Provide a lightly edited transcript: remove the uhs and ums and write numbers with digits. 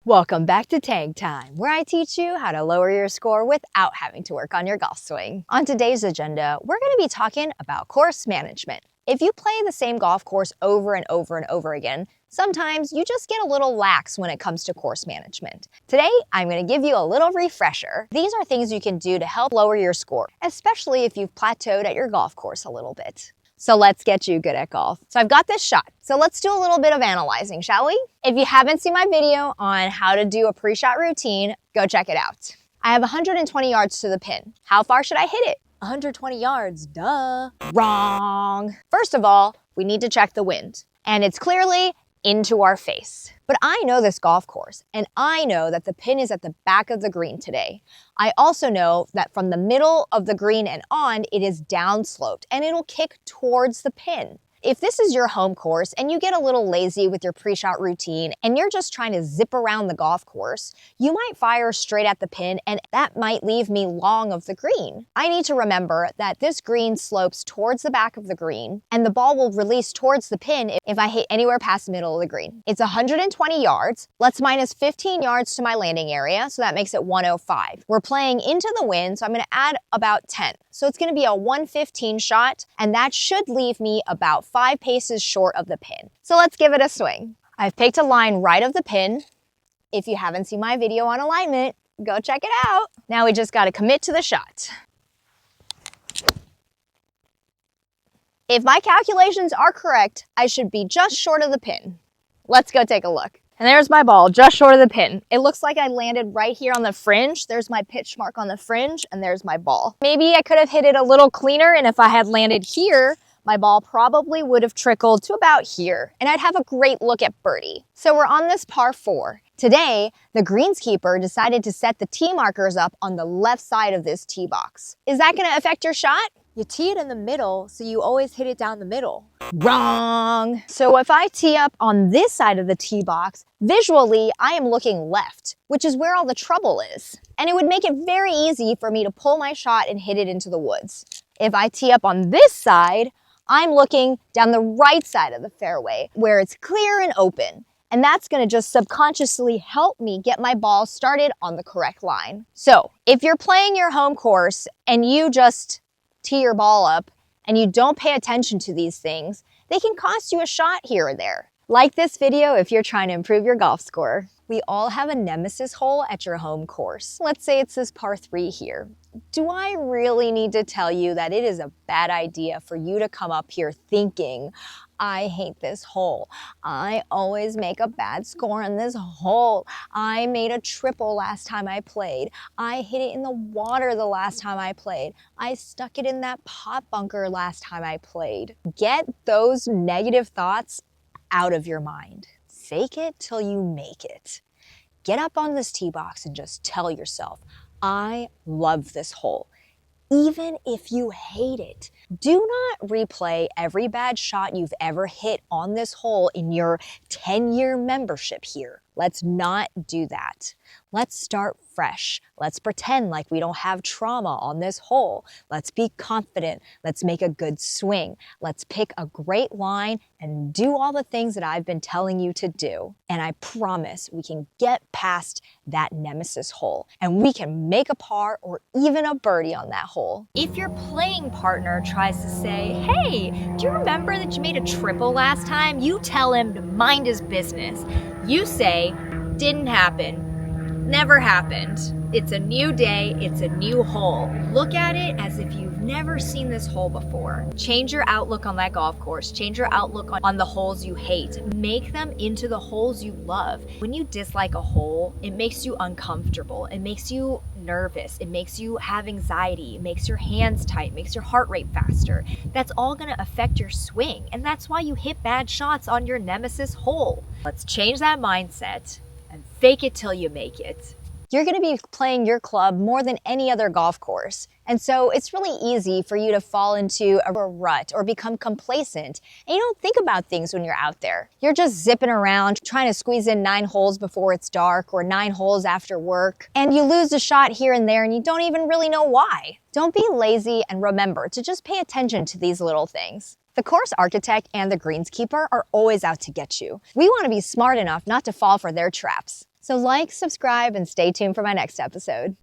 Welcome back to Tag Time, where I teach you how to lower your score without having to work on your golf swing. On today's agenda, we're going to be talking about course management. If you play the same golf course over and over and over again, sometimes you just get a little lax when it comes to course management. Today, I'm going to give you a little refresher. These are things you can do to help lower your score, especially if you've plateaued at your golf course a little bit. So let's get you good at golf. So I've got this shot. So let's do a little bit of analyzing, shall we? If you haven't seen my video on how to do a pre-shot routine, go check it out. I have 120 yards to the pin. How far should I hit it? 120 yards, duh. Wrong. First of all, we need to check the wind. And it's clearly into our face. But I know this golf course, and I know that the pin is at the back of the green today. I also know that from the middle of the green and on, it is downsloped, and it'll kick towards the pin. If this is your home course and you get a little lazy with your pre-shot routine and you're just trying to zip around the golf course, you might fire straight at the pin and that might leave me long of the green. I need to remember that this green slopes towards the back of the green and the ball will release towards the pin if I hit anywhere past the middle of the green. It's 120 yards. Let's minus 15 yards to my landing area, so that makes it 105. We're playing into the wind, so I'm going to add about 10. So it's going to be a 115 shot, and that should leave me about 5 paces short of the pin. So let's give it a swing. I've picked a line right of the pin. If you haven't seen my video on alignment, go check it out. Now we just got to commit to the shot. If my calculations are correct, I should be just short of the pin. Let's go take a look. And there's my ball, just short of the pin. It looks like I landed right here on the fringe. There's my pitch mark on the fringe, and there's my ball. Maybe I could have hit it a little cleaner, and if I had landed here, my ball probably would have trickled to about here, and I'd have a great look at birdie. So we're on this par 4. Today, the greenskeeper decided to set the tee markers up on the left side of this tee box. Is that gonna affect your shot? You tee it in the middle, so you always hit it down the middle. Wrong. So if I tee up on this side of the tee box, visually, I am looking left, which is where all the trouble is. And it would make it very easy for me to pull my shot and hit it into the woods. If I tee up on this side, I'm looking down the right side of the fairway where it's clear and open. And that's gonna just subconsciously help me get my ball started on the correct line. So if you're playing your home course and you just tee your ball up and you don't pay attention to these things, they can cost you a shot here or there. Like this video if you're trying to improve your golf score. We all have a Nemesis hole at your home course. Let's say it's this par 3 here. Do I really need to tell you that it is a bad idea for you to come up here thinking, I hate this hole. I always make a bad score on this hole. I made a triple last time I played. I hit it in the water the last time I played. I stuck it in that pot bunker last time I played. Get those negative thoughts out of your mind. Fake it till you make it. Get up on this tee box and just tell yourself, I love this hole, even if you hate it. Do not replay every bad shot you've ever hit on this hole in your 10-year membership here. Let's not do that. Let's start fresh. Let's pretend like we don't have trauma on this hole. Let's be confident. Let's make a good swing. Let's pick a great line and do all the things that I've been telling you to do. And I promise we can get past that Nemesis hole and we can make a par or even a birdie on that hole. If your playing partner tries to say, hey, do you remember that you made a triple last time? You tell him to mind his business. You say, didn't happen. Never happened. It's a new day, it's a new hole. Look at it as if you've never seen this hole before. Change your outlook on that golf course. Change your outlook on the holes you hate. Make them into the holes you love. When you dislike a hole, it makes you uncomfortable. It makes you nervous. It makes you have anxiety. It makes your hands tight, makes your heart rate faster. That's all gonna affect your swing. And that's why you hit bad shots on your Nemesis hole. Let's change that mindset and fake it till you make it. You're going to be playing your club more than any other golf course. And so it's really easy for you to fall into a rut or become complacent. And you don't think about things when you're out there. You're just zipping around trying to squeeze in 9 holes before it's dark or 9 holes after work. And you lose a shot here and there and you don't even really know why. Don't be lazy and remember to just pay attention to these little things. The course architect and the greenskeeper are always out to get you. We want to be smart enough not to fall for their traps. So like, subscribe, and stay tuned for my next episode.